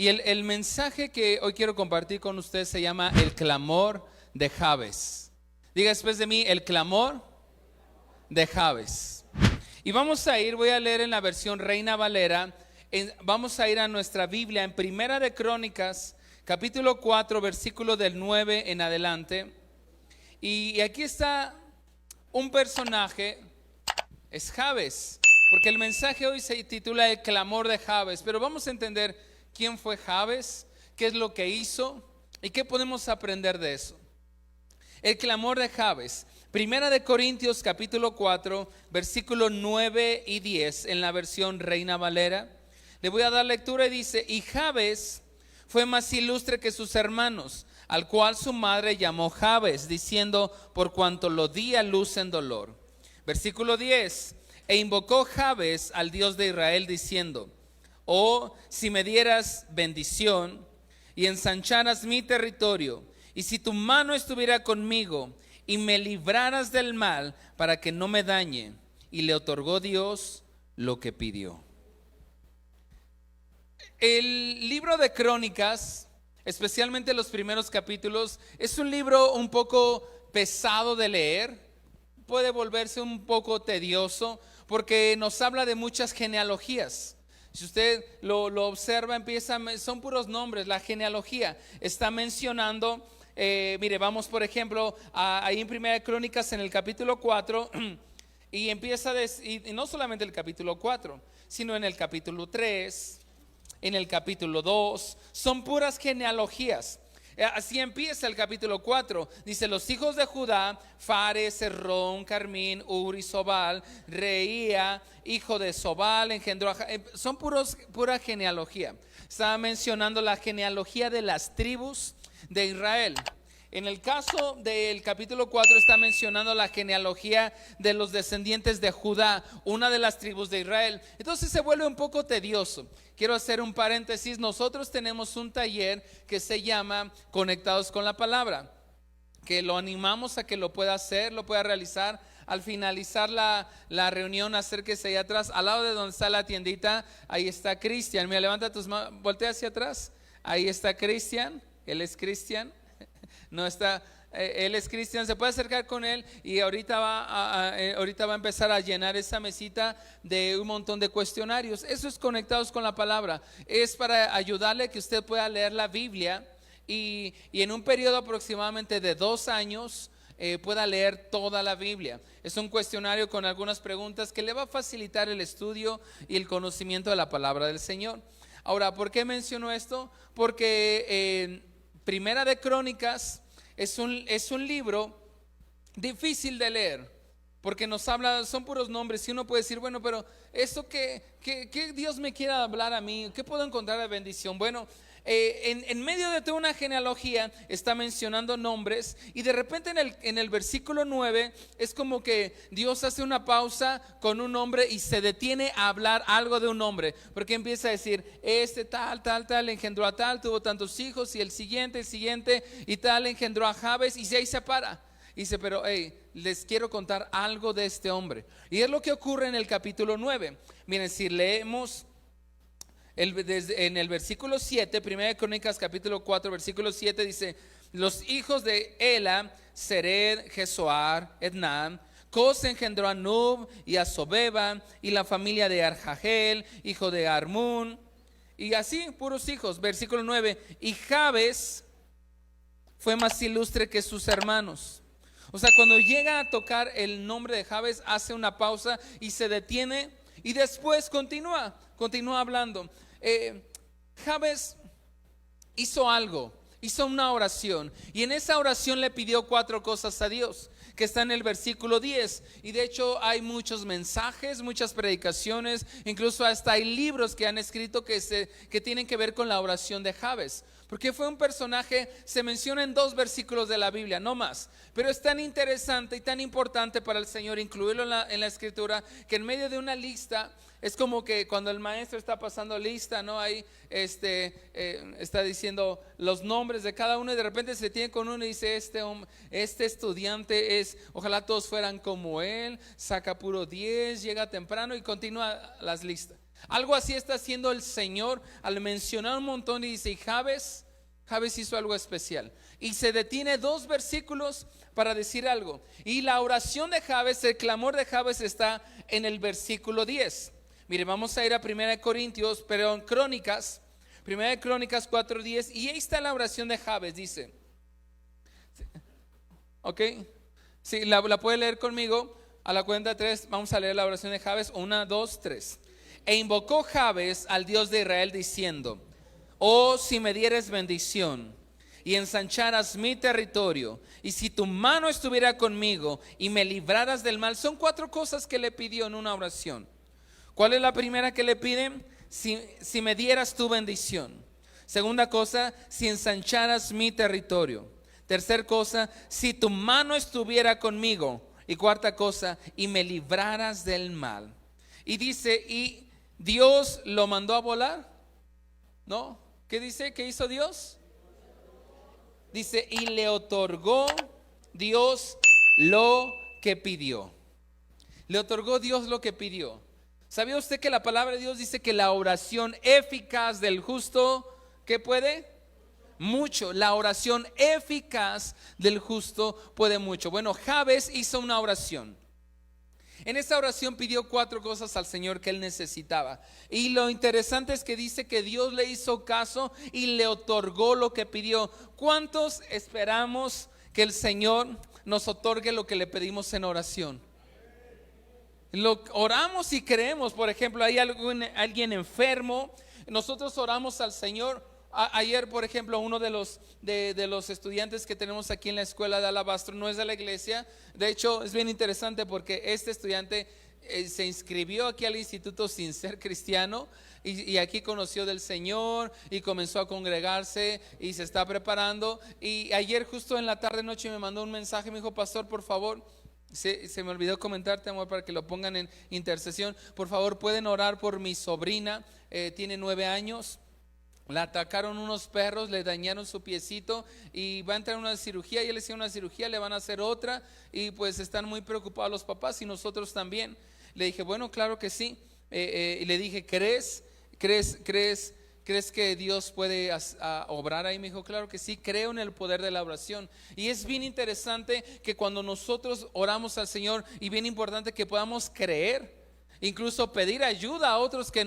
Y el mensaje que hoy quiero compartir con ustedes se llama el clamor de Jabes. Diga después de mí, el clamor de Jabes. Y voy a leer en la versión Reina Valera. Vamos a ir a nuestra Biblia en Primera de Crónicas, capítulo 4, versículo del 9 en adelante. Y aquí está un personaje, es Jabes, porque el mensaje hoy se titula el clamor de Jabes. Pero vamos a entender quién fue Jabes, qué es lo que hizo y qué podemos aprender de eso. El clamor de Jabes. Primera de Corintios capítulo 4, versículo 9 y 10 en la versión Reina Valera. Le voy a dar lectura y dice: y Jabes fue más ilustre que sus hermanos, al cual su madre llamó Jabes, diciendo: por cuanto lo di a luz en dolor. Versículo 10: e invocó Jabes al Dios de Israel, diciendo: oh, si me dieras bendición y ensancharas mi territorio, y si tu mano estuviera conmigo y me libraras del mal para que no me dañe. Y le otorgó Dios lo que pidió. El libro de Crónicas, especialmente los primeros capítulos, es un libro un poco pesado de leer. Puede volverse un poco tedioso porque nos habla de muchas genealogías. Si usted lo observa, son puros nombres. La genealogía está mencionando, mire, vamos por ejemplo ahí en Primera de Crónicas en el capítulo 4 y empieza y no solamente el capítulo 4, sino en el capítulo 3, en el capítulo 2, son puras genealogías. Así empieza el capítulo 4. Dice: los hijos de Judá, Fares, Hezrón, Carmín, Ur y Sobal. Reía, hijo de Sobal, engendró a son pura genealogía. Estaba mencionando la genealogía de las tribus de Israel. En el caso del capítulo 4 está mencionando la genealogía de los descendientes de Judá, una de las tribus de Israel. Entonces se vuelve un poco tedioso. Quiero hacer un paréntesis. Nosotros tenemos un taller que se llama Conectados con la Palabra, que lo animamos a que lo pueda hacer, lo pueda realizar. Al finalizar la reunión, acérquese ahí atrás, al lado de donde está la tiendita, ahí está Cristian. Mira, levanta tus manos, voltea hacia atrás. Ahí está Cristian, él es Cristian. No está, él es Cristian, se puede acercar con él y ahorita va a empezar a llenar esa mesita de un montón de cuestionarios. Eso es Conectados con la Palabra. Es para ayudarle a que usted pueda leer la Biblia y en un periodo aproximadamente de 2 años pueda leer toda la Biblia. Es un cuestionario con algunas preguntas que le va a facilitar el estudio y el conocimiento de la palabra del Señor. Ahora, ¿por qué menciono esto? Porque Primera de Crónicas es un libro difícil de leer, porque nos habla, son puros nombres, y uno puede decir: bueno, pero esto que Dios me quiera hablar a mí, ¿qué puedo encontrar de bendición? Bueno, en medio de toda una genealogía está mencionando nombres, y de repente en el versículo 9 es como que Dios hace una pausa con un nombre y se detiene a hablar algo de un nombre, porque empieza a decir: tal engendró a tal, tuvo tantos hijos, y el siguiente y tal engendró a Jabes, y ahí se para. Dice: pero les quiero contar algo de este hombre. Y es lo que ocurre en el capítulo 9. Miren, si leemos en el versículo 7, Primera de Crónicas capítulo 4, versículo 7, dice: los hijos de Ela, Sered, Jesoar, Etnam. Cos engendró a Nub y a Sobeba, y la familia de Arjagel, hijo de Armún, y así puros hijos. Versículo 9: y Jabes fue más ilustre que sus hermanos. O sea, cuando llega a tocar el nombre de Jabes, hace una pausa y se detiene, y después continúa hablando. Jabes hizo algo, hizo una oración, y en esa oración le pidió 4 cosas a Dios, que está en el versículo 10. Y de hecho hay muchos mensajes, muchas predicaciones, incluso hasta hay libros que han escrito que tienen que ver con la oración de Jabes, porque fue un personaje, se menciona en 2 versículos de la Biblia, no más, pero es tan interesante y tan importante para el Señor incluirlo en la escritura, que en medio de una lista, es como que cuando el maestro está pasando lista, ¿no? Ahí está diciendo los nombres de cada uno, y de repente se detiene con uno y dice: este estudiante ojalá todos fueran como él, saca puro 10, llega temprano, y continúa las listas. Algo así está haciendo el Señor al mencionar un montón y dice, y Jabes hizo algo especial. Y se detiene 2 versículos para decir algo. Y la oración de Jabes, el clamor de Jabes está en el versículo 10. Mire, vamos a ir a 1 Corintios, perdón, Crónicas, 1 Crónicas 4:10. Y ahí está la oración de Jabes, dice. ¿Ok? Sí, la puede leer conmigo. A la cuenta 3 vamos a leer la oración de Jabes. 1, 2, 3. E invocó Jabes al Dios de Israel diciendo: oh, si me dieres bendición y ensancharas mi territorio, y si tu mano estuviera conmigo y me libraras del mal. Son 4 cosas que le pidió en una oración. ¿Cuál es la primera que le pide? Si me dieras tu bendición. Segunda cosa, si ensancharas mi territorio. Tercer cosa, si tu mano estuviera conmigo. Y cuarta cosa, y me libraras del mal. Y dice, ¿y Dios lo mandó a volar? ¿No? ¿Qué dice? ¿Qué hizo Dios? Dice, y le otorgó Dios lo que pidió. Le otorgó Dios lo que pidió. ¿Sabía usted que la palabra de Dios dice que la oración eficaz del justo, ¿qué puede? Mucho. La oración eficaz del justo puede mucho. Bueno, Jabes hizo una oración. En esta oración pidió 4 cosas al Señor que él necesitaba. Y lo interesante es que dice que Dios le hizo caso y le otorgó lo que pidió. ¿Cuántos esperamos que el Señor nos otorgue lo que le pedimos en oración? Oramos y creemos. Por ejemplo, hay alguien enfermo, nosotros oramos al Señor. Ayer, por ejemplo, uno de los estudiantes que tenemos aquí en la escuela de Alabastro no es de la iglesia. De hecho, es bien interesante porque este estudiante se inscribió aquí al instituto sin ser cristiano, y aquí conoció del Señor y comenzó a congregarse y se está preparando. Y ayer justo en la tarde noche me mandó un mensaje, me dijo: pastor, por favor, se me olvidó comentarte, amor, para que lo pongan en intercesión. Por favor, pueden orar por mi sobrina, tiene 9 años. La atacaron unos perros, le dañaron su piecito y va a entrar en una cirugía. Ya le hicieron una cirugía, le van a hacer otra, y pues están muy preocupados los papás y nosotros también. Le dije, bueno, claro que sí. Y le dije, ¿crees que Dios puede obrar ahí? Me dijo, claro que sí, creo en el poder de la oración. Y es bien interesante que cuando nosotros oramos al Señor, y bien importante que podamos creer, incluso pedir ayuda a otros que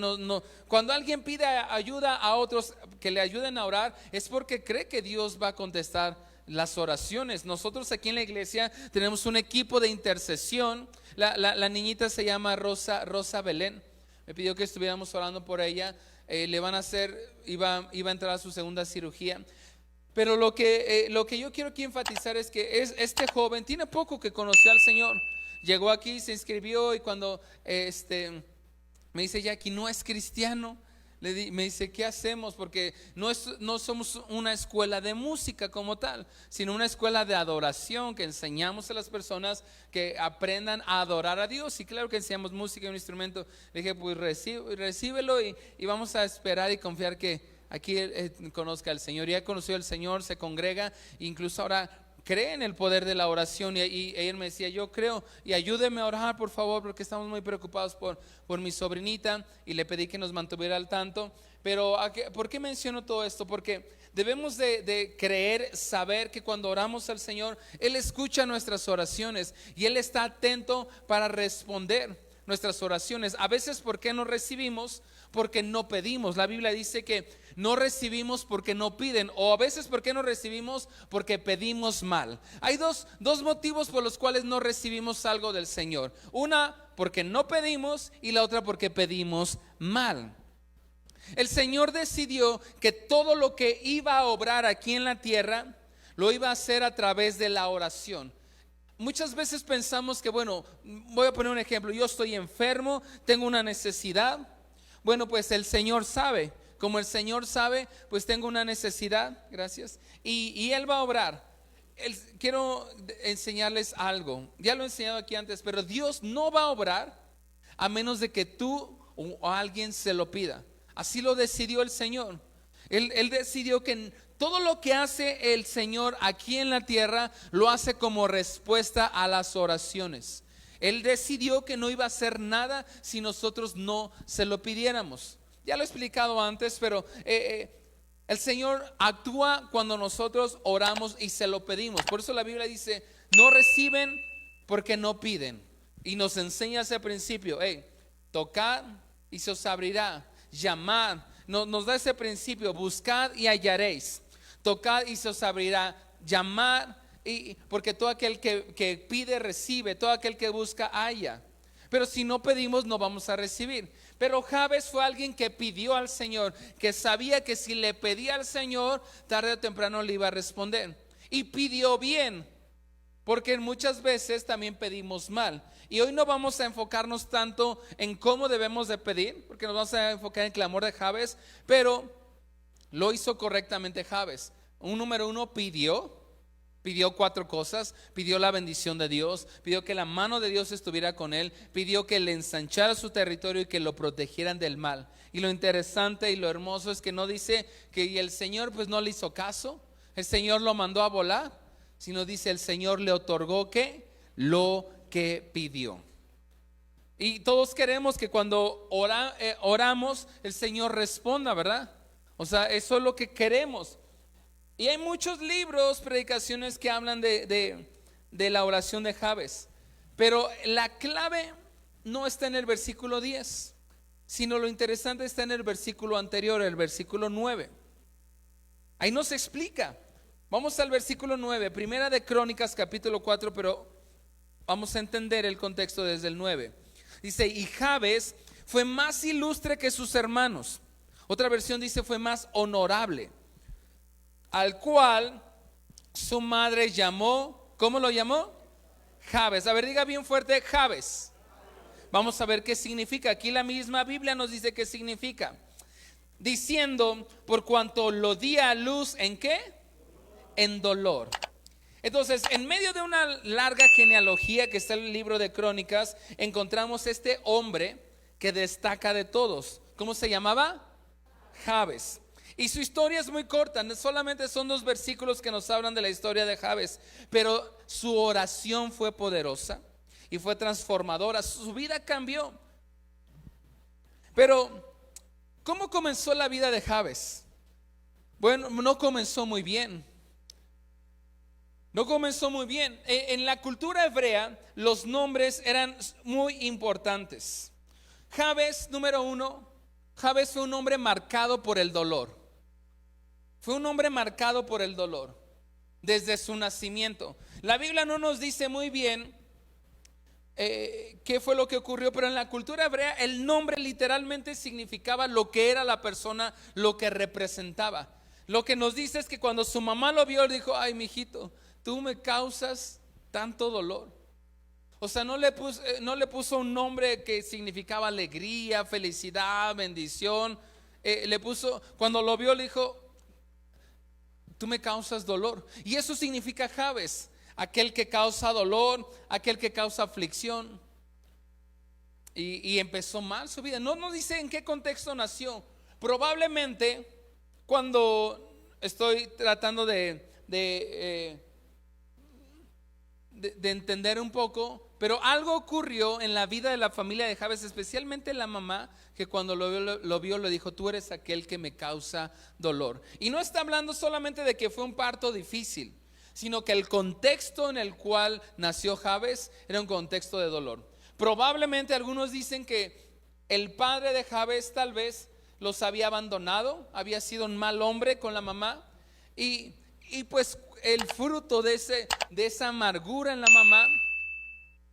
cuando alguien pide ayuda a otros que le ayuden a orar, es porque cree que Dios va a contestar las oraciones. Nosotros aquí en la iglesia tenemos un equipo de intercesión. La niñita se llama Rosa Belén. Me pidió que estuviéramos orando por ella. Le van a hacer, iba a entrar a su segunda cirugía. Pero lo que yo quiero aquí enfatizar es que este joven tiene poco que conoció al Señor. Llegó aquí, se inscribió, y cuando me dice, Jackie, no es cristiano. Me dice, ¿qué hacemos? Porque no somos una escuela de música como tal, sino una escuela de adoración, que enseñamos a las personas que aprendan a adorar a Dios. Y claro que enseñamos música y un instrumento. Le dije, pues recíbelo y vamos a esperar y confiar que aquí él conozca al Señor. Ya conoció al Señor, se congrega, incluso ahora cree en el poder de la oración. Y él me decía, yo creo, y ayúdeme a orar, por favor, porque estamos muy preocupados por mi sobrinita. Y le pedí que nos mantuviera al tanto. Pero ¿por qué menciono todo esto? Porque debemos de creer, saber que cuando oramos al Señor, Él escucha nuestras oraciones y Él está atento para responder nuestras oraciones. A veces, ¿por qué no recibimos? Porque no pedimos. La Biblia dice que no recibimos porque no piden, o a veces, ¿por qué no recibimos? Porque pedimos mal. Hay dos motivos por los cuales no recibimos algo del Señor. Una, porque no pedimos, y la otra, porque pedimos mal. El Señor decidió que todo lo que iba a obrar aquí en la tierra lo iba a hacer a través de la oración. Muchas veces pensamos que, bueno, voy a poner un ejemplo, yo estoy enfermo, tengo una necesidad. Bueno, pues el Señor sabe. Como el Señor sabe, pues tengo una necesidad, gracias, y Él va a obrar. Quiero enseñarles algo. Ya lo he enseñado aquí antes, pero Dios no va a obrar a menos de que tú o alguien se lo pida. Así lo decidió el Señor. Él decidió que todo lo que hace el Señor aquí en la tierra lo hace como respuesta a las oraciones. Él decidió que no iba a hacer nada si nosotros no se lo pidiéramos. Ya lo he explicado antes, pero el Señor actúa cuando nosotros oramos y se lo pedimos. Por eso la Biblia dice, no reciben porque no piden. Y nos enseña ese principio, tocad y se os abrirá, llamad. Nos da ese principio, buscad y hallaréis, tocad y se os abrirá, llamad, porque todo aquel que pide recibe, todo aquel que busca halla. Pero si no pedimos no vamos a recibir. Pero Jabes fue alguien que pidió al Señor, que sabía que si le pedía al Señor, tarde o temprano le iba a responder. Y pidió bien, porque muchas veces también pedimos mal. Y hoy no vamos a enfocarnos tanto en cómo debemos de pedir, porque nos vamos a enfocar en el clamor de Jabes, pero lo hizo correctamente Jabes. Número uno, pidió 4 cosas. Pidió la bendición de Dios, pidió que la mano de Dios estuviera con él, pidió que le ensanchara su territorio y que lo protegieran del mal. Y lo interesante y lo hermoso es que no dice que el Señor pues no le hizo caso, el Señor lo mandó a volar, sino dice el Señor le otorgó ¿qué? Lo que pidió. Y todos queremos que cuando oramos el Señor responda, ¿verdad? O sea, eso es lo que queremos. Y hay muchos libros, predicaciones que hablan de la oración de Jabes. Pero la clave no está en el versículo 10, sino lo interesante está en el versículo anterior, el versículo 9. Ahí nos explica. Vamos al versículo 9, Primera de Crónicas capítulo 4, pero vamos a entender el contexto desde el 9. Dice, y Jabes fue más ilustre que sus hermanos. Otra versión dice fue más honorable, al cual su madre llamó, ¿cómo lo llamó? Jabes. A ver, diga bien fuerte, Jabes. Vamos a ver qué significa. Aquí la misma Biblia nos dice qué significa. Diciendo, por cuanto lo di a luz, ¿en qué? En dolor. Entonces, en medio de una larga genealogía que está en el libro de Crónicas, encontramos este hombre que destaca de todos. ¿Cómo se llamaba? Jabes. Y su historia es muy corta, solamente son 2 versículos que nos hablan de la historia de Jabes, pero su oración fue poderosa y fue transformadora, su vida cambió. Pero, ¿cómo comenzó la vida de Jabes? Bueno, no comenzó muy bien. No comenzó muy bien. En la cultura hebrea, los nombres eran muy importantes. Jabes, número 1, Jabes fue un hombre marcado por el dolor. Fue un hombre marcado por el dolor desde su nacimiento. La Biblia no nos dice muy bien qué fue lo que ocurrió, pero en la cultura hebrea el nombre literalmente significaba lo que era la persona, lo que representaba. Lo que nos dice es que cuando su mamá lo vio, dijo, ay, mijito, tú me causas tanto dolor. O sea, no le puso un nombre que significaba alegría, felicidad, bendición. Le puso, cuando lo vio, le dijo, tú me causas dolor. Y eso significa Jabes, aquel que causa dolor, aquel que causa aflicción. Y empezó mal su vida. No nos dice en qué contexto nació. Probablemente cuando estoy tratando de entender un poco, pero algo ocurrió en la vida de la familia de Jabes, especialmente la mamá, que cuando lo vio le dijo, tú eres aquel que me causa dolor. Y no está hablando solamente de que fue un parto difícil, sino que el contexto en el cual nació Jabes era un contexto de dolor. Probablemente algunos dicen que el padre de Jabes tal vez los había abandonado, había sido un mal hombre con la mamá, y pues el fruto de esa amargura en la mamá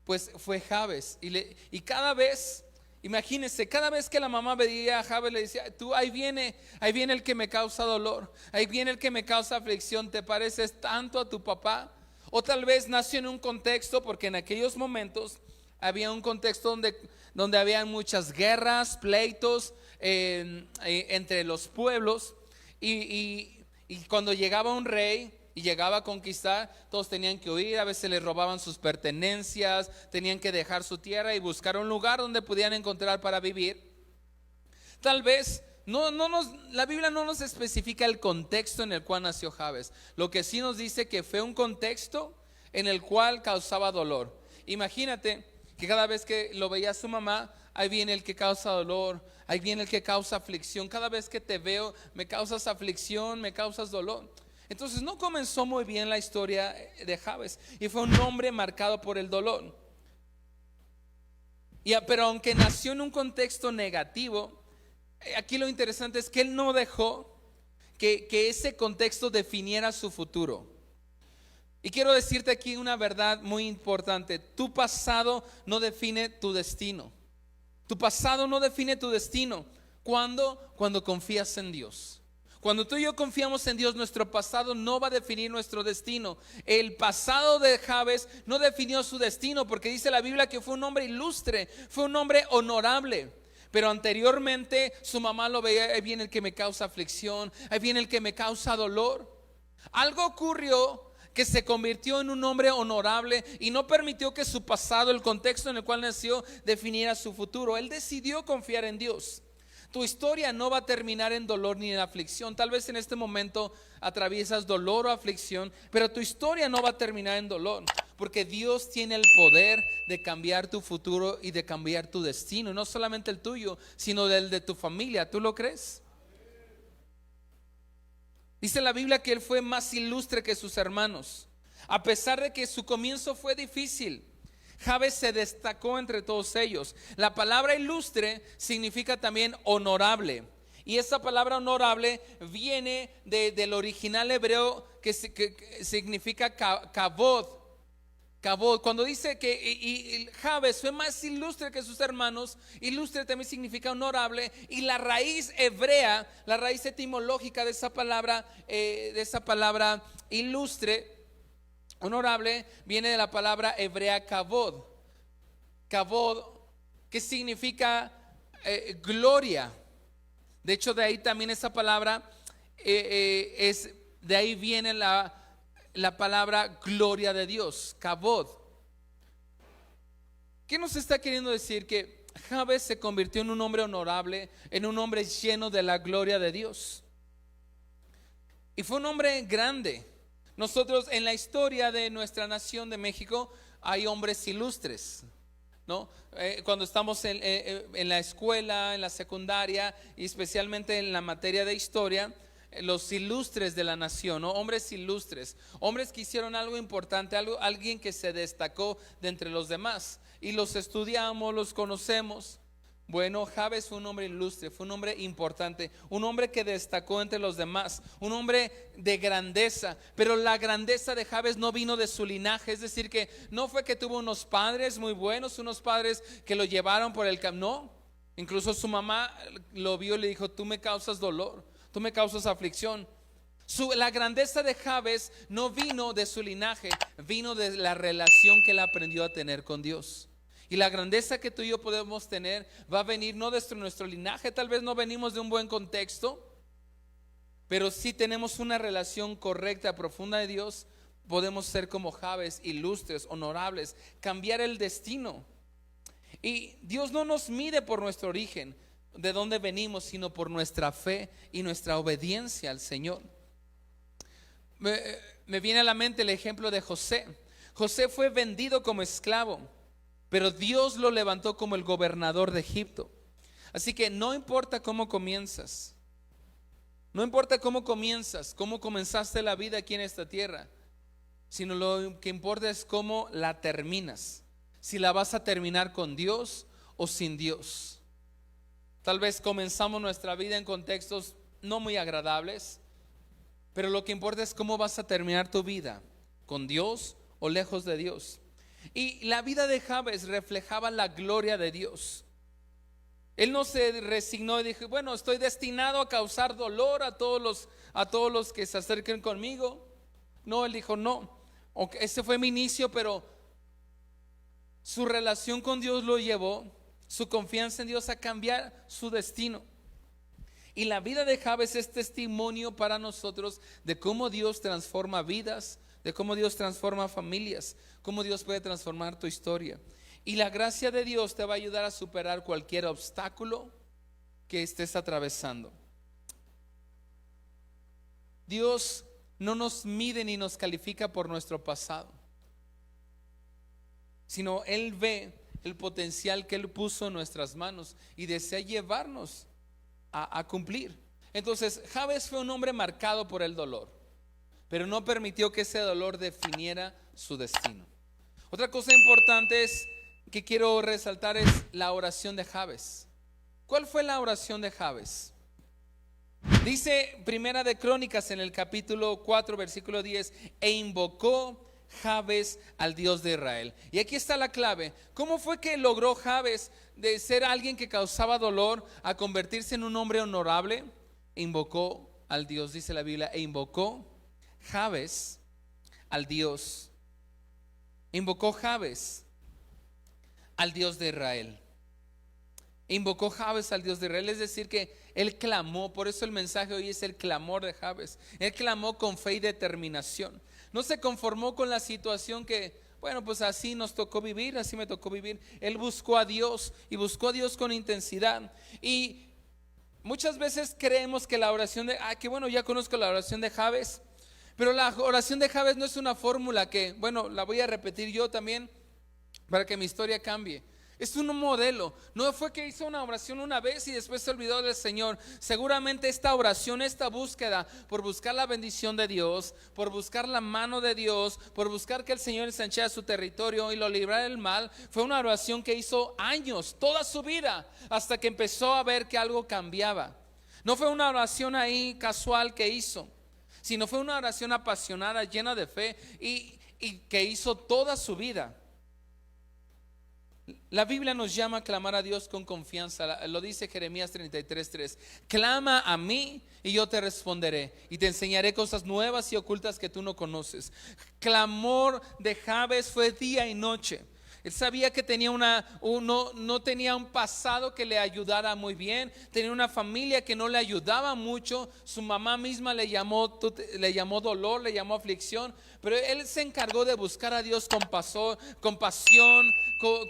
pues fue Jabes. Y cada vez, imagínense, cada vez que la mamá veía a Jabes le decía, tú ahí viene el que me causa dolor, ahí viene el que me causa aflicción, te pareces tanto a tu papá. O tal vez nació en un contexto, porque en aquellos momentos había un contexto donde había muchas guerras, pleitos entre los pueblos, y cuando llegaba un rey y llegaba a conquistar, todos tenían que huir, a veces les robaban sus pertenencias, tenían que dejar su tierra y buscar un lugar donde pudieran encontrar para vivir. Tal vez la Biblia no nos especifica el contexto en el cual nació Jabes. Lo que sí nos dice que fue un contexto en el cual causaba dolor. Imagínate que cada vez que lo veía a su mamá, ahí viene el que causa dolor, ahí viene el que causa aflicción. Cada vez que te veo, me causas aflicción, me causas dolor. Entonces no comenzó muy bien la historia de Jabes, y fue un hombre marcado por el dolor. Pero aunque nació en un contexto negativo, aquí lo interesante es que él no dejó que ese contexto definiera su futuro. Y quiero decirte aquí una verdad muy importante: tu pasado no define tu destino. Tu pasado no define tu destino. ¿Cuándo? Cuando confías en Dios. Cuando tú y yo confiamos en Dios, nuestro pasado no va a definir nuestro destino. El pasado de Jabes no definió su destino, porque dice la Biblia que fue un hombre ilustre, fue un hombre honorable. Pero anteriormente su mamá lo veía: ahí viene el que me causa aflicción, ahí viene el que me causa dolor. Algo ocurrió que se convirtió en un hombre honorable y no permitió que su pasado, el contexto en el cual nació, definiera su futuro. Él decidió confiar en Dios. Tu historia no va a terminar en dolor ni en aflicción. Tal vez en este momento atraviesas dolor o aflicción, pero tu historia no va a terminar en dolor, porque Dios tiene el poder de cambiar tu futuro y de cambiar tu destino. No solamente el tuyo, sino el de tu familia. ¿Tú lo crees? Dice la Biblia que él fue más ilustre que sus hermanos. A pesar de que su comienzo fue difícil, Jabes se destacó entre todos ellos. La palabra ilustre significa también honorable. Y esa palabra honorable viene del original hebreo que significa kavod. Kavod. Cuando dice que y Jabes fue más ilustre que sus hermanos, ilustre también significa honorable. Y la raíz hebrea, la raíz etimológica de esa palabra ilustre, honorable, viene de la palabra hebrea kavod. Kavod, que significa gloria. De hecho, de ahí también esa palabra de ahí viene la palabra gloria de Dios, kavod. ¿Qué nos está queriendo decir? Que Jabes se convirtió en un hombre honorable, en un hombre lleno de la gloria de Dios. Y fue un hombre grande. Nosotros en la historia de nuestra nación de México hay hombres ilustres, ¿no? Cuando estamos en la escuela, en la secundaria, y especialmente en la materia de historia, los ilustres de la nación, ¿no? Hombres ilustres, hombres que hicieron algo importante, alguien que se destacó de entre los demás, y los estudiamos, los conocemos. Bueno, Jabes fue un hombre ilustre, fue un hombre importante, un hombre que destacó entre los demás, un hombre de grandeza. Pero la grandeza de Jabes no vino de su linaje, es decir, que no fue que tuvo unos padres muy buenos, unos padres que lo llevaron por el camino. No, incluso su mamá lo vio y le dijo: tú me causas dolor, tú me causas aflicción. La grandeza de Jabes no vino de su linaje, vino de la relación que él aprendió a tener con Dios. Y la grandeza que tú y yo podemos tener va a venir no de nuestro linaje. Tal vez no venimos de un buen contexto, pero si tenemos una relación correcta, profunda de Dios, podemos ser como Jabes, ilustres, honorables, cambiar el destino. Y Dios no nos mide por nuestro origen, de dónde venimos, sino por nuestra fe y nuestra obediencia al Señor. Me viene a la mente el ejemplo de José. José fue vendido como esclavo, pero Dios lo levantó como el gobernador de Egipto. Así que no importa cómo comienzas, no importa cómo comienzas, cómo comenzaste la vida aquí en esta tierra, sino lo que importa es cómo la terminas. Si la vas a terminar con Dios o sin Dios. Tal vez comenzamos nuestra vida en contextos no muy agradables, pero lo que importa es cómo vas a terminar tu vida, con Dios o lejos de Dios. Y la vida de Jabes reflejaba la gloria de Dios. Él no se resignó y dijo: bueno, estoy destinado a causar dolor a todos los que se acerquen conmigo. No, él dijo: no, ese fue mi inicio, pero su relación con Dios lo llevó, su confianza en Dios, a cambiar su destino. Y la vida de Jabes es testimonio para nosotros de cómo Dios transforma vidas, de cómo Dios transforma familias, cómo Dios puede transformar tu historia. Y la gracia de Dios te va a ayudar a superar cualquier obstáculo que estés atravesando. Dios no nos mide ni nos califica por nuestro pasado, sino Él ve el potencial que Él puso en nuestras manos y desea llevarnos a cumplir. Entonces, Jabes fue un hombre marcado por el dolor, pero no permitió que ese dolor definiera su destino. Otra cosa importante que quiero resaltar es la oración de Jabes. ¿Cuál fue la oración de Jabes? Dice Primera de Crónicas en el capítulo 4 versículo 10: e invocó Jabes al Dios de Israel. Y aquí está la clave. ¿Cómo fue que logró Jabes de ser alguien que causaba dolor a convertirse en un hombre honorable? Invocó al Dios, dice la Biblia, e invocó Jabes al Dios. Invocó Jabes al Dios de Israel. Invocó Jabes al Dios de Israel, es decir que él clamó. Por eso el mensaje hoy es el clamor de Jabes. Él clamó con fe y determinación. No se conformó con la situación que, bueno, pues así nos tocó vivir, así me tocó vivir. Él buscó a Dios y buscó a Dios con intensidad. Y muchas veces creemos que la oración de, que bueno, ya conozco la oración de Jabes, pero la oración de Jabes no es una fórmula que, bueno, la voy a repetir yo también para que mi historia cambie. Es un modelo. No fue que hizo una oración una vez y después se olvidó del Señor. Seguramente esta oración, esta búsqueda por buscar la bendición de Dios, por buscar la mano de Dios, por buscar que el Señor ensanchara su territorio y lo librara del mal, fue una oración que hizo años, toda su vida, hasta que empezó a ver que algo cambiaba. No fue una oración ahí casual que hizo, sino fue una oración apasionada, llena de fe y que hizo toda su vida. La Biblia nos llama a clamar a Dios con confianza. Lo dice Jeremías 33:3: clama a mí y yo te responderé y te enseñaré cosas nuevas y ocultas que tú no conoces. Clamor de Jabes fue día y noche. Él sabía que tenía no tenía un pasado que le ayudara muy bien. Tenía una familia que no le ayudaba mucho. Su mamá misma le llamó dolor, le llamó aflicción. Pero él se encargó de buscar a Dios con pasión,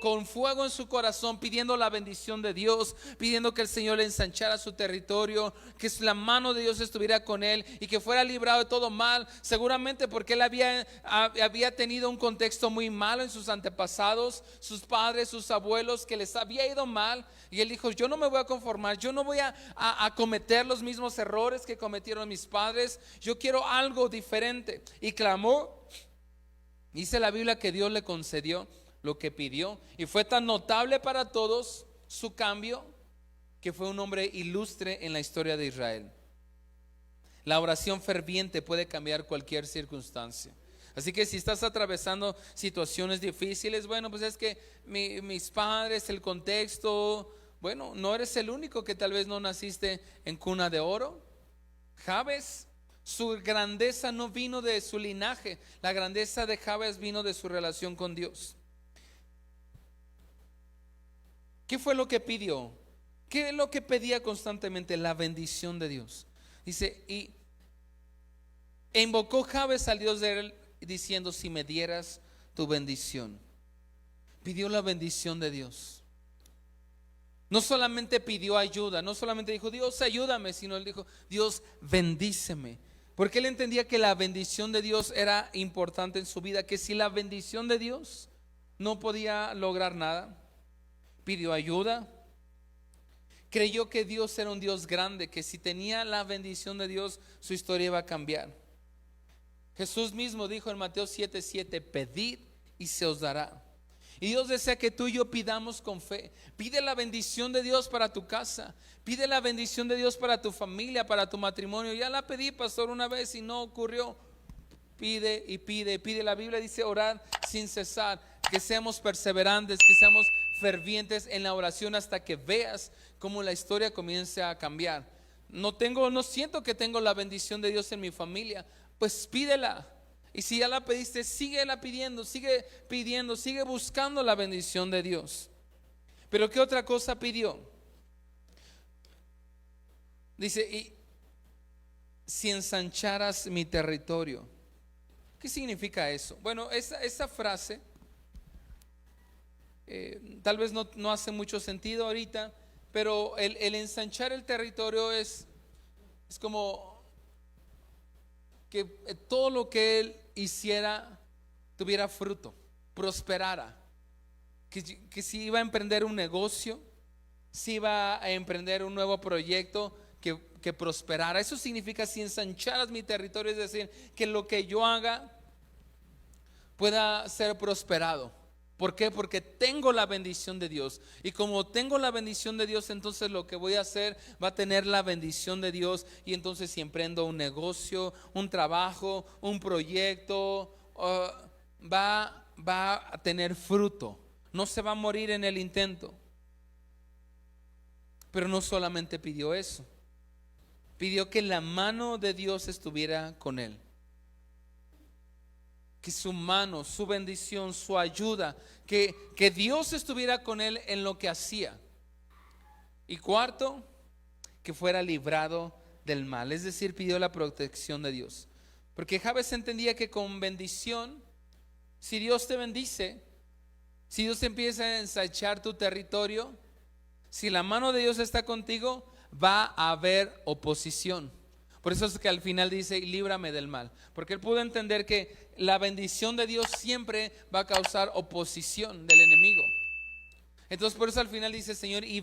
con fuego en su corazón, pidiendo la bendición de Dios, pidiendo que el Señor le ensanchara su territorio, que la mano de Dios estuviera con él y que fuera librado de todo mal. Seguramente porque él había tenido un contexto muy malo en sus antepasados, sus padres, sus abuelos, que les había ido mal. Y él dijo: yo no me voy a conformar, yo no voy a cometer los mismos errores que cometieron mis padres. Yo quiero algo diferente. Y clamó. Dice la Biblia que Dios le concedió lo que pidió, y fue tan notable para todos su cambio que fue un hombre ilustre en la historia de Israel. La oración ferviente puede cambiar cualquier circunstancia. Así que si estás atravesando situaciones difíciles, bueno, pues es que mis padres, el contexto, bueno, no eres el único que tal vez no naciste en cuna de oro. Jabes, su grandeza no vino de su linaje, la grandeza de Jabes vino de su relación con Dios. ¿Qué fue lo que pidió? ¿Qué es lo que pedía constantemente? La bendición de Dios. Dice: e invocó Jabes al Dios de él, diciendo: si me dieras tu bendición. Pidió la bendición de Dios. No solamente pidió ayuda, no solamente dijo: Dios, ayúdame, sino él dijo: Dios, bendíceme. Porque él entendía que la bendición de Dios era importante en su vida, que si la bendición de Dios no podía lograr nada. Pidió ayuda. Creyó que Dios era un Dios grande, que si tenía la bendición de Dios, su historia iba a cambiar. Jesús mismo dijo en Mateo 7:7: pedid y se os dará. Y Dios desea que tú y yo pidamos con fe. Pide la bendición de Dios para tu casa. Pide la bendición de Dios para tu familia, para tu matrimonio. Ya la pedí, pastor, una vez y no ocurrió. Pide y pide y pide. La Biblia dice: orar sin cesar. Que seamos perseverantes, que seamos fervientes en la oración hasta que veas cómo la historia comience a cambiar. No siento que tengo la bendición de Dios en mi familia. Pues pídela. Y si ya la pediste, síguela pidiendo, sigue buscando la bendición de Dios. Pero ¿qué otra cosa pidió? Dice: y si ensancharas mi territorio. ¿Qué significa eso? Bueno, esa frase tal vez no hace mucho sentido ahorita, pero el ensanchar el territorio es como que todo lo que él hiciera tuviera fruto, prosperara. que si iba a emprender un negocio, si iba a emprender un nuevo proyecto que prosperara. Eso significa si ensancharas mi territorio, es decir, que lo que yo haga pueda ser prosperado. ¿Por qué? Porque tengo la bendición de Dios. Y como tengo la bendición de Dios, entonces lo que voy a hacer va a tener la bendición de Dios. Y entonces si emprendo un negocio, un trabajo, un proyecto, va a tener fruto. No se va a morir en el intento. Pero no solamente pidió eso, pidió que la mano de Dios estuviera con él, que su mano, su bendición, su ayuda, que Dios estuviera con él en lo que hacía. Y cuarto, que fuera librado del mal, es decir, pidió la protección de Dios. Porque Jabes entendía que con bendición, si Dios te bendice, si Dios empieza a ensanchar tu territorio, si la mano de Dios está contigo, va a haber oposición. Por eso es que al final dice, líbrame del mal. Porque él pudo entender que la bendición de Dios siempre va a causar oposición del enemigo. Entonces por eso al final dice, Señor, y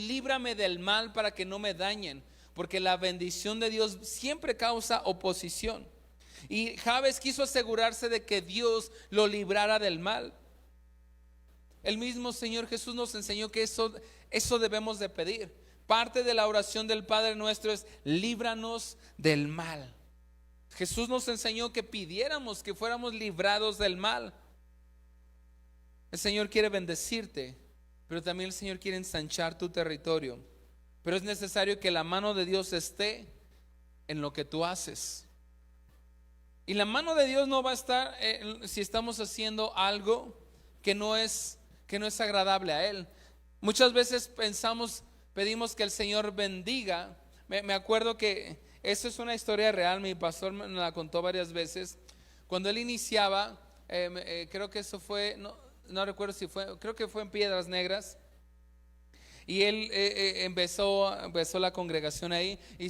líbrame del mal para que no me dañen. Porque la bendición de Dios siempre causa oposición. Y Jabes quiso asegurarse de que Dios lo librara del mal. El mismo Señor Jesús nos enseñó que eso debemos de pedir. Parte de la oración del Padre nuestro es líbranos del mal. Jesús nos enseñó que pidiéramos que fuéramos librados del mal. El Señor quiere bendecirte, pero también el Señor quiere ensanchar tu territorio. Pero es necesario que la mano de Dios esté en lo que tú haces. Y la mano de Dios no va a estar si estamos haciendo algo que no es agradable a Él. Muchas veces pedimos que el Señor bendiga. Me acuerdo que eso es una historia real, mi pastor me la contó varias veces. Cuando él iniciaba, creo que eso fue, no recuerdo si fue, creo que fue en Piedras Negras. Y él empezó la congregación ahí y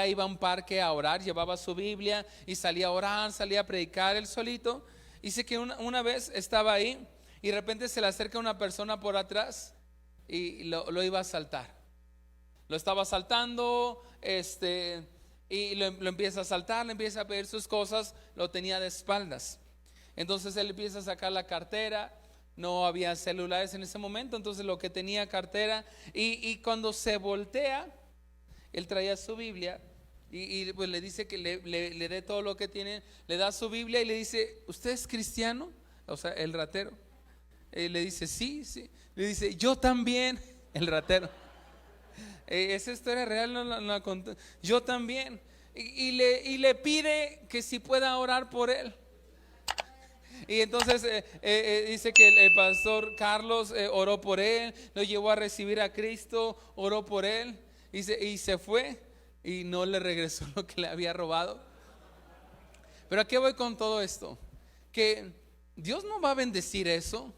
iba a un parque a orar, llevaba su Biblia y salía a orar, salía a predicar él solito. Dice que una vez estaba ahí y de repente se le acerca una persona por atrás y lo iba a asaltar. Lo estaba asaltando, y lo empieza a asaltar, le empieza a pedir sus cosas, lo tenía de espaldas. Entonces él empieza a sacar la cartera. No había celulares en ese momento, entonces lo que tenía cartera, y cuando se voltea, él traía su Biblia y pues le dice que le dé todo lo que tiene, le da su Biblia y le dice, ¿usted es cristiano? O sea, el ratero. Le dice, sí. Le dice, yo también, el ratero. Esa historia real no la contó. Yo también. Y le pide que si pueda orar por él. Y entonces dice que el pastor Carlos oró por él, lo llevó a recibir a Cristo, oró por él y se fue y no le regresó lo que le había robado. Pero ¿a qué voy con todo esto? Que Dios no va a bendecir eso.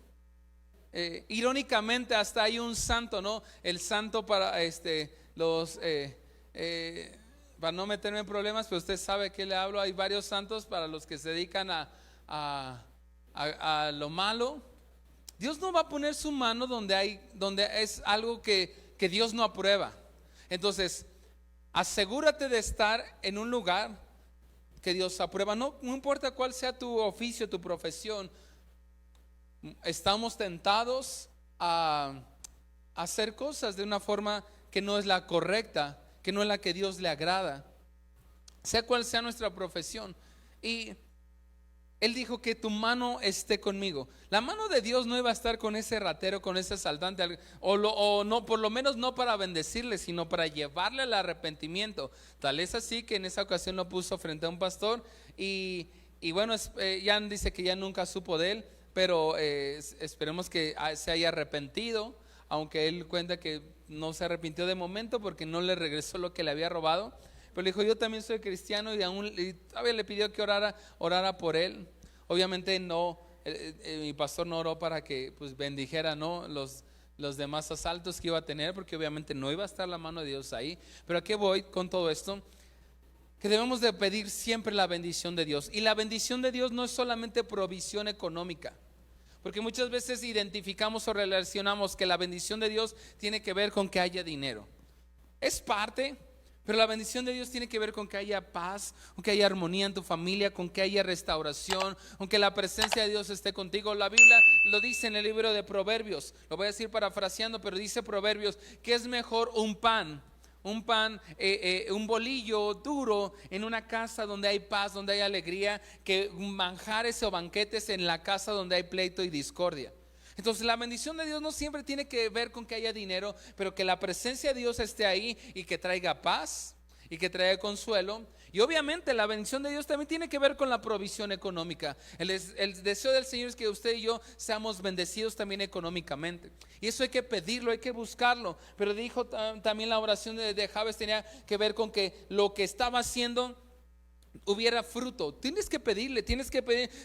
Irónicamente hasta hay un santo, ¿no? El santo para para no meterme en problemas, pero usted sabe que le hablo. Hay varios santos para los que se dedican a lo malo. Dios no va a poner su mano donde es algo que Dios no aprueba. Entonces asegúrate de estar en un lugar que Dios aprueba. No importa cuál sea tu oficio, tu profesión. Estamos tentados a hacer cosas de una forma que no es la correcta, que no es la que Dios le agrada, sea cual sea nuestra profesión. Y él dijo que tu mano esté conmigo. La mano de Dios no iba a estar con ese ratero, con ese asaltante, o no, por lo menos no para bendecirle, sino para llevarle al arrepentimiento. Tal es así que en esa ocasión lo puso frente a un pastor y bueno, ya dice que ya nunca supo de él, pero esperemos que se haya arrepentido, aunque él cuenta que no se arrepintió de momento porque no le regresó lo que le había robado. Pero le dijo, yo también soy cristiano, y todavía le pidió que orara por él. Obviamente no, mi pastor no oró para que pues bendijera, ¿no?, los demás asaltos que iba a tener, porque obviamente no iba a estar la mano de Dios ahí. Pero ¿a qué voy con todo esto? Que debemos de pedir siempre la bendición de Dios. Y la bendición de Dios no es solamente provisión económica, Porque muchas veces identificamos o relacionamos que la bendición de Dios tiene que ver con que haya dinero. Es parte, pero la bendición de Dios tiene que ver con que haya paz, con que haya armonía en tu familia, con que haya restauración, con que la presencia de Dios esté contigo. La Biblia lo dice en el libro de Proverbios, lo voy a decir parafraseando, pero dice Proverbios que es mejor un pan, un bolillo duro en una casa donde hay paz, donde hay alegría, que manjares o banquetes en la casa donde hay pleito y discordia. Entonces la bendición de Dios no siempre tiene que ver con que haya dinero, pero que la presencia de Dios esté ahí y que traiga paz y que traiga consuelo. Y obviamente la bendición de Dios también tiene que ver con la provisión económica. El deseo del Señor es que usted y yo seamos bendecidos también económicamente. Y eso hay que pedirlo, hay que buscarlo. Pero dijo también la oración de Jabes tenía que ver con que lo que estaba haciendo hubiera fruto. Tienes que pedirle,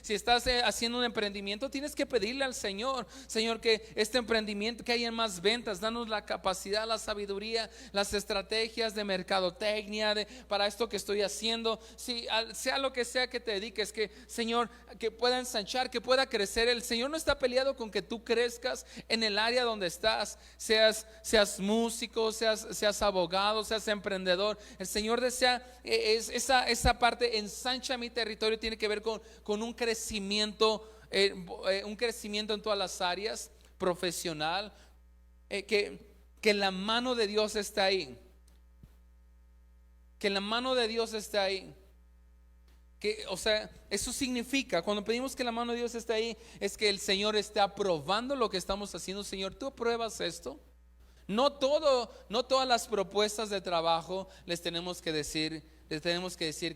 si estás haciendo un emprendimiento, tienes que pedirle al Señor, Señor, que este emprendimiento, que haya más ventas, danos la capacidad, la sabiduría, las estrategias de mercadotecnia para esto que estoy haciendo. Si sea lo que sea que te dediques, que Señor, que pueda ensanchar, que pueda crecer. El Señor no está peleado con que tú crezcas en el área donde estás, seas músico, seas abogado, seas emprendedor. El Señor desea esa parte. Ensancha mi territorio tiene que ver con un crecimiento en todas las áreas, profesional, que la mano de Dios está ahí, que la mano de Dios está ahí. O sea, eso significa, cuando pedimos que la mano de Dios está ahí, es que el Señor está aprobando lo que estamos haciendo. Señor, ¿tú apruebas esto? No todas las propuestas de trabajo les tenemos que decir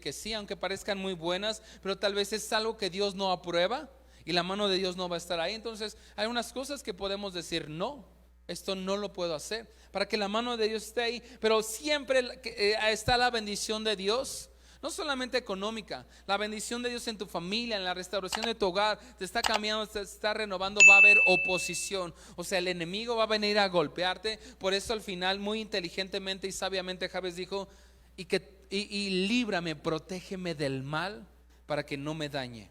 que sí, aunque parezcan muy buenas, pero tal vez es algo que Dios no aprueba y la mano de Dios no va a estar ahí. Entonces hay unas cosas que podemos decir no, esto no lo puedo hacer, para que la mano de Dios esté ahí. Pero siempre está la bendición de Dios, no solamente económica, la bendición de Dios en tu familia, en la restauración de tu hogar. Te está cambiando, te está renovando. Va a haber oposición, o sea, el enemigo va a venir a golpearte. Por eso al final, muy inteligentemente y sabiamente, Jabes dijo: y líbrame, protégeme del mal, para que no me dañe.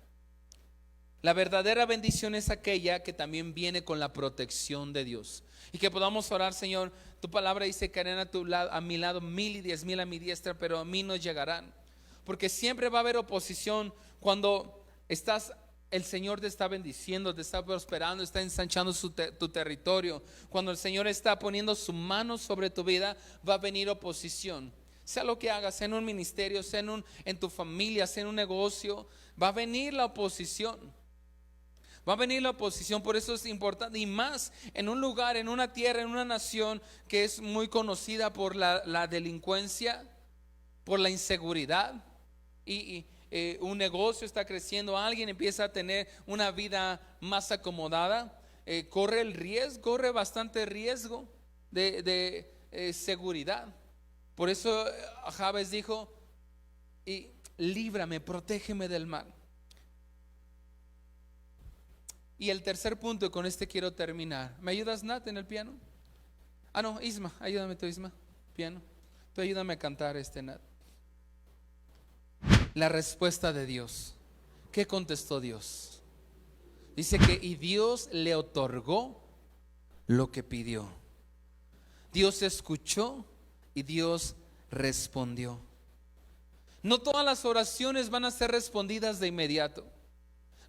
La verdadera bendición es aquella que también viene con la protección de Dios. Y que podamos orar: Señor, tu palabra dice que harán a mi lado 1000 y 10,000 a mi diestra, pero a mí no llegarán. Porque siempre va a haber oposición cuando el Señor te está bendiciendo, te está prosperando, está ensanchando tu territorio. Cuando el Señor está poniendo su mano sobre tu vida, va a venir oposición. Sea lo que hagas, sea en un ministerio, sea en tu familia, sea en un negocio, va a venir la oposición. Va a venir la oposición. Por eso es importante, y más en un lugar, en una tierra, en una nación que es muy conocida por la delincuencia, por la inseguridad. Y un negocio está creciendo, alguien empieza a tener una vida más acomodada, corre bastante riesgo de seguridad. Por eso Jabes dijo: y líbrame, protégeme del mal. Y el tercer punto, y con este quiero terminar. ¿Me ayudas, Nat, en el piano? No, Isma, ayúdame tú, Isma, piano. Tú ayúdame a cantar Nat. La respuesta de Dios. ¿Qué contestó Dios? Dice que y Dios le otorgó lo que pidió. Dios escuchó y Dios respondió. No todas las oraciones van a ser respondidas de inmediato.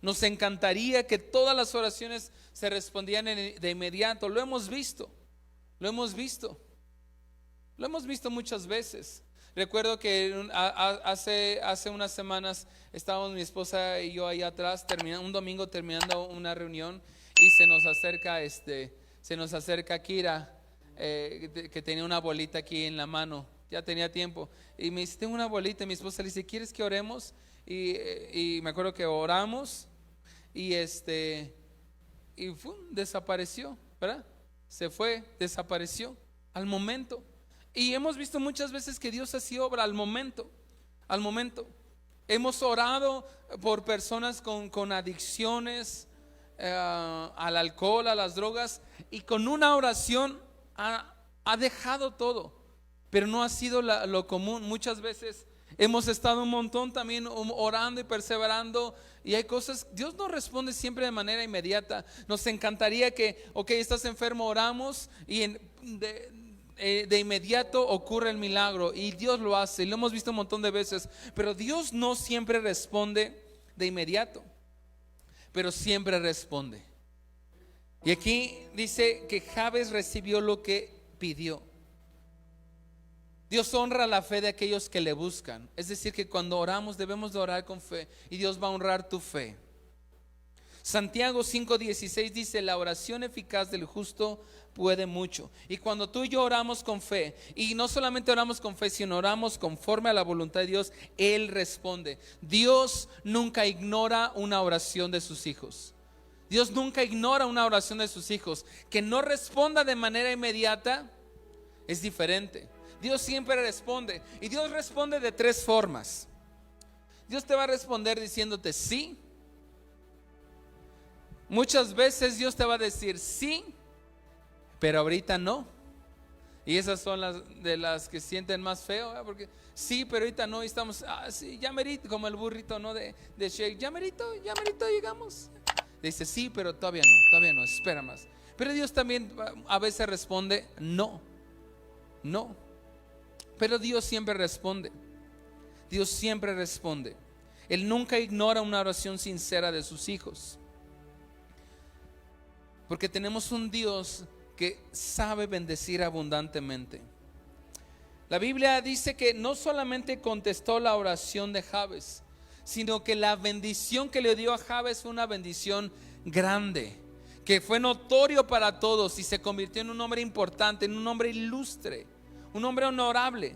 Nos encantaría que todas las oraciones se respondieran de inmediato. Lo hemos visto muchas veces. Recuerdo que hace unas semanas estábamos mi esposa y yo ahí atrás, un domingo terminando una reunión, y se nos acerca Kira, que tenía una bolita aquí en la mano, ya tenía tiempo, y me dice: tengo una bolita. Y mi esposa le dice: ¿quieres que oremos? Y me acuerdo que oramos, y desapareció, ¿verdad? Se fue, desapareció al momento. Y hemos visto muchas veces que Dios así obra al momento. Hemos orado por personas con adicciones al alcohol, a las drogas, y con una oración ha dejado todo. Pero no ha sido lo común. Muchas veces Hemos estado un montón también orando y perseverando, y hay cosas, Dios no responde siempre de manera inmediata. Nos encantaría que, ok, estás enfermo, oramos y de inmediato ocurre el milagro, y Dios lo hace, y lo hemos visto un montón de veces. Pero Dios no siempre responde de inmediato, pero siempre responde. Y aquí dice que Jabes recibió lo que pidió. Dios honra la fe de aquellos que le buscan. Es decir, que cuando oramos debemos de orar con fe, y Dios va a honrar tu fe. Santiago 5:16 dice: la oración eficaz del justo puede mucho. Y cuando tú y yo oramos con fe, y no solamente oramos con fe, sino oramos conforme a la voluntad de Dios, Él responde. Dios nunca ignora una oración de sus hijos. Dios nunca ignora una oración de sus hijos. Que no responda de manera inmediata es diferente. Dios siempre responde, y Dios responde de tres formas. Dios te va a responder diciéndote sí. Muchas veces Dios te va a decir sí, pero ahorita no. Y esas son las de las que sienten más feo, ¿eh? Porque sí, pero ahorita no. Y estamos, sí, ya merito, como el burrito, ¿no? De Shake, ya merito llegamos. Dice sí, pero todavía no, espera más. Pero Dios también a veces responde no. Pero Dios siempre responde. Dios siempre responde. Él nunca ignora una oración sincera de sus hijos. Porque tenemos un Dios que sabe bendecir abundantemente. La Biblia dice que no solamente contestó la oración de Jabes, sino que la bendición que le dio a Jabes fue una bendición grande, que fue notorio para todos, y se convirtió en un hombre importante, en un hombre ilustre, un hombre honorable.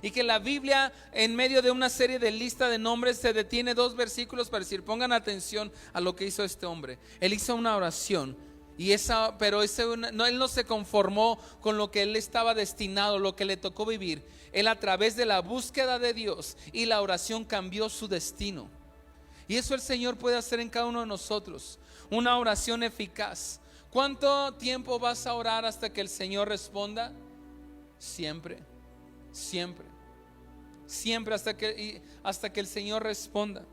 Y que la Biblia, en medio de una serie de lista de nombres, se detiene 2 versículos para decir: pongan atención a lo que hizo este hombre. Él hizo una oración, pero él no se conformó con lo que él estaba destinado, lo que le tocó vivir. Él, a través de la búsqueda de Dios y la oración, cambió su destino. Y eso el Señor puede hacer en cada uno de nosotros. Una oración eficaz. ¿Cuánto tiempo vas a orar hasta que el Señor responda? Siempre hasta que el Señor responda.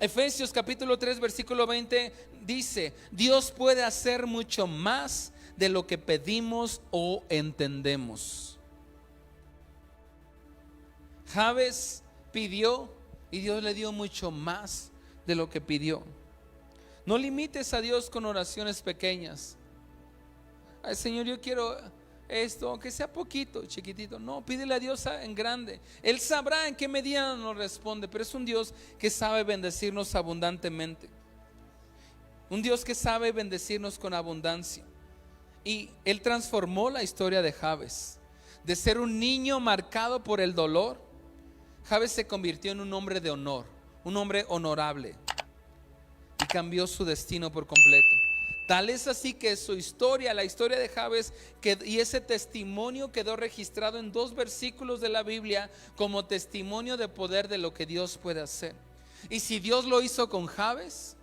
Efesios capítulo 3 versículo 20 dice: Dios puede hacer mucho más de lo que pedimos o entendemos. Jabes pidió y Dios le dio mucho más de lo que pidió. No limites a Dios con oraciones pequeñas. Ay, Señor, yo quiero esto, aunque sea poquito, chiquitito. No, pídele a Dios en grande. Él sabrá en qué medida nos responde, pero es un Dios que sabe bendecirnos abundantemente. Un Dios que sabe bendecirnos con abundancia. Y Él transformó la historia de Jabes. De ser un niño marcado por el dolor, Jabes se convirtió en un hombre de honor, un hombre honorable, y cambió su destino por completo. Tal es así que su historia, la historia de Jabes, y ese testimonio quedó registrado en 2 versículos de la Biblia como testimonio de poder de lo que Dios puede hacer. Y si Dios lo hizo con Jabes,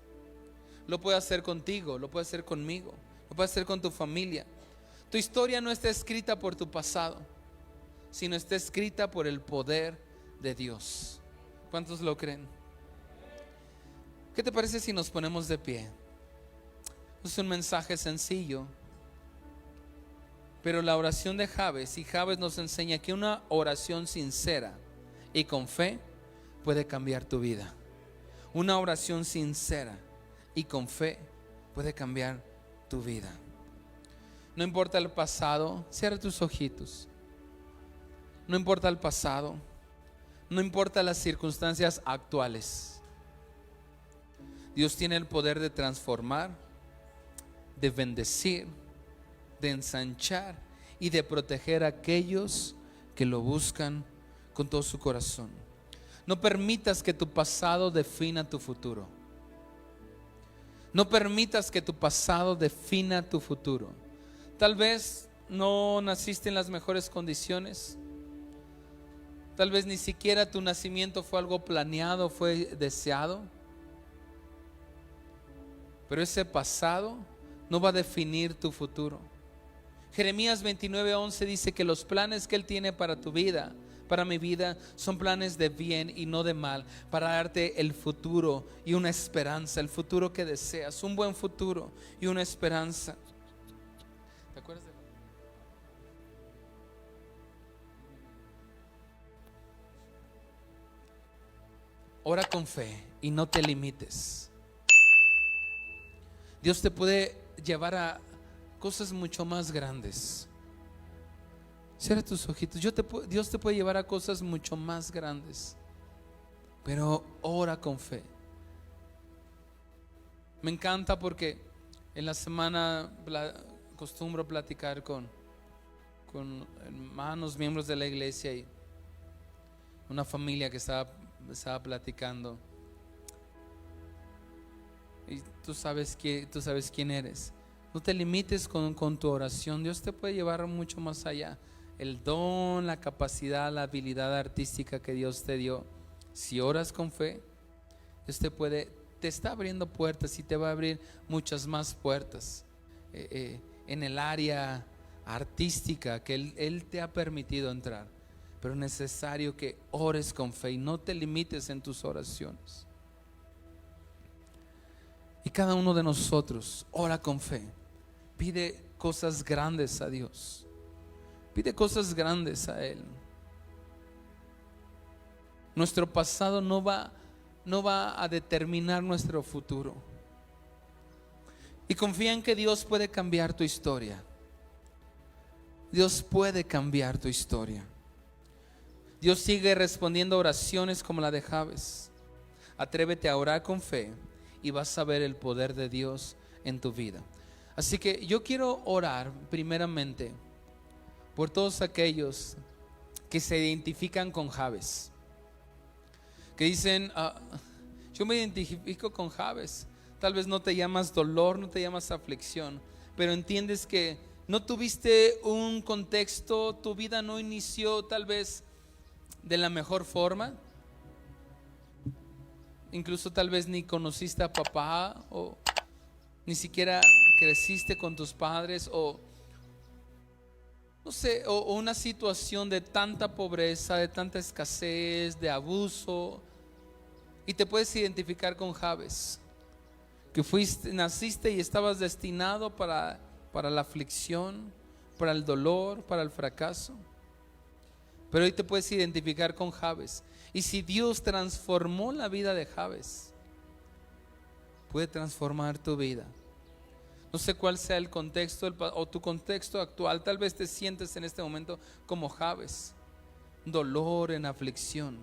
lo puede hacer contigo, lo puede hacer conmigo, lo puede hacer con tu familia. Tu historia no está escrita por tu pasado, sino está escrita por el poder de Dios. ¿Cuántos lo creen? ¿Qué te parece si nos ponemos de pie? Es un mensaje sencillo, pero la oración de Jabes, y Jabes nos enseña que una oración sincera y con fe puede cambiar tu vida. Una oración sincera y con fe puede cambiar tu vida. No importa el pasado, cierra tus ojitos. No importa el pasado, no importa las circunstancias actuales. Dios tiene el poder de transformar, de bendecir, de ensanchar y de proteger a aquellos que lo buscan con todo su corazón. No permitas que tu pasado defina tu futuro. No permitas que tu pasado defina tu futuro. Tal vez no naciste en las mejores condiciones. Tal vez ni siquiera tu nacimiento fue algo planeado, fue deseado. Pero ese pasado no va a definir tu futuro. Jeremías 29:11 dice que los planes que Él tiene para tu vida para mi vida son planes de bien y no de mal, para darte el futuro y una esperanza, el futuro que deseas, un buen futuro y una esperanza. ¿Te acuerdas de? Ora con fe y no te limites. Dios te puede llevar a cosas mucho más grandes. Cierra tus ojitos. Dios te puede llevar a cosas mucho más grandes, pero ora con fe. Me encanta porque en la semana acostumbro platicar con hermanos, miembros de la iglesia, y una familia que estaba platicando. Y tú sabes quién eres. No te limites con tu oración. Dios te puede llevar mucho más allá. El don, la capacidad, la habilidad artística que Dios te dio, si oras con fe, Dios te está abriendo puertas y te va a abrir muchas más puertas en el área artística que Él te ha permitido entrar. Pero es necesario que ores con fe y no te limites en tus oraciones. Y cada uno de nosotros ora con fe. Pide cosas grandes a Dios. Pide cosas grandes a Él. Nuestro pasado no va a determinar nuestro futuro. Y confía en que Dios puede cambiar tu historia. Dios puede cambiar tu historia. Dios sigue respondiendo oraciones como la de Jabes. Atrévete a orar con fe y vas a ver el poder de Dios en tu vida. Así que yo quiero orar primeramente por todos aquellos que se identifican con Jabes, que dicen, yo me identifico con Jabes. Tal vez no te llamas dolor, no te llamas aflicción, pero entiendes que no tuviste un contexto, tu vida no inició tal vez de la mejor forma. Incluso tal vez ni conociste a papá, o ni siquiera creciste con tus padres, o no sé, o una situación de tanta pobreza, de tanta escasez, de abuso, y te puedes identificar con Jabes, que naciste y estabas destinado para la aflicción, para el dolor, para el fracaso. Pero hoy te puedes identificar con Jabes. Y si Dios transformó la vida de Jabes, puede transformar tu vida. No sé cuál sea el contexto o tu contexto actual. Tal vez te sientes en este momento como Jabes, dolor, en aflicción.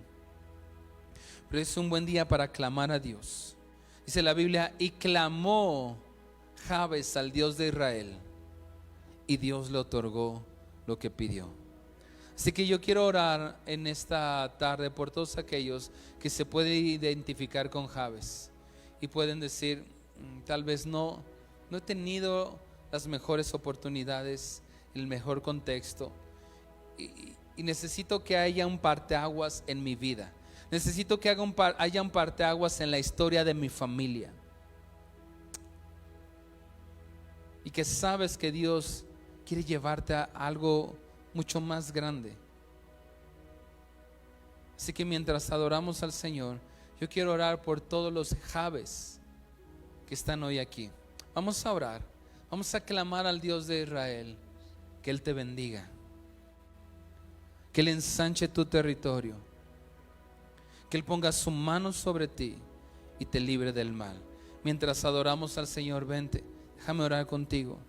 Pero es un buen día para clamar a Dios. Dice la Biblia: y clamó Jabes al Dios de Israel, y Dios le otorgó lo que pidió. Así que yo quiero orar en esta tarde por todos aquellos que se pueden identificar con Jabes y pueden decir, tal vez no he tenido las mejores oportunidades, el mejor contexto, y necesito que haya un parteaguas en mi vida. Necesito que haya un parteaguas en la historia de mi familia. Y que sabes que Dios quiere llevarte a algo mucho más grande. Así que mientras adoramos al Señor, yo quiero orar por todos los Jabes que están hoy aquí. Vamos a orar, vamos a clamar al Dios de Israel, que Él te bendiga, que Él ensanche tu territorio, que Él ponga su mano sobre ti y te libre del mal. Mientras adoramos al Señor, vente, déjame orar contigo.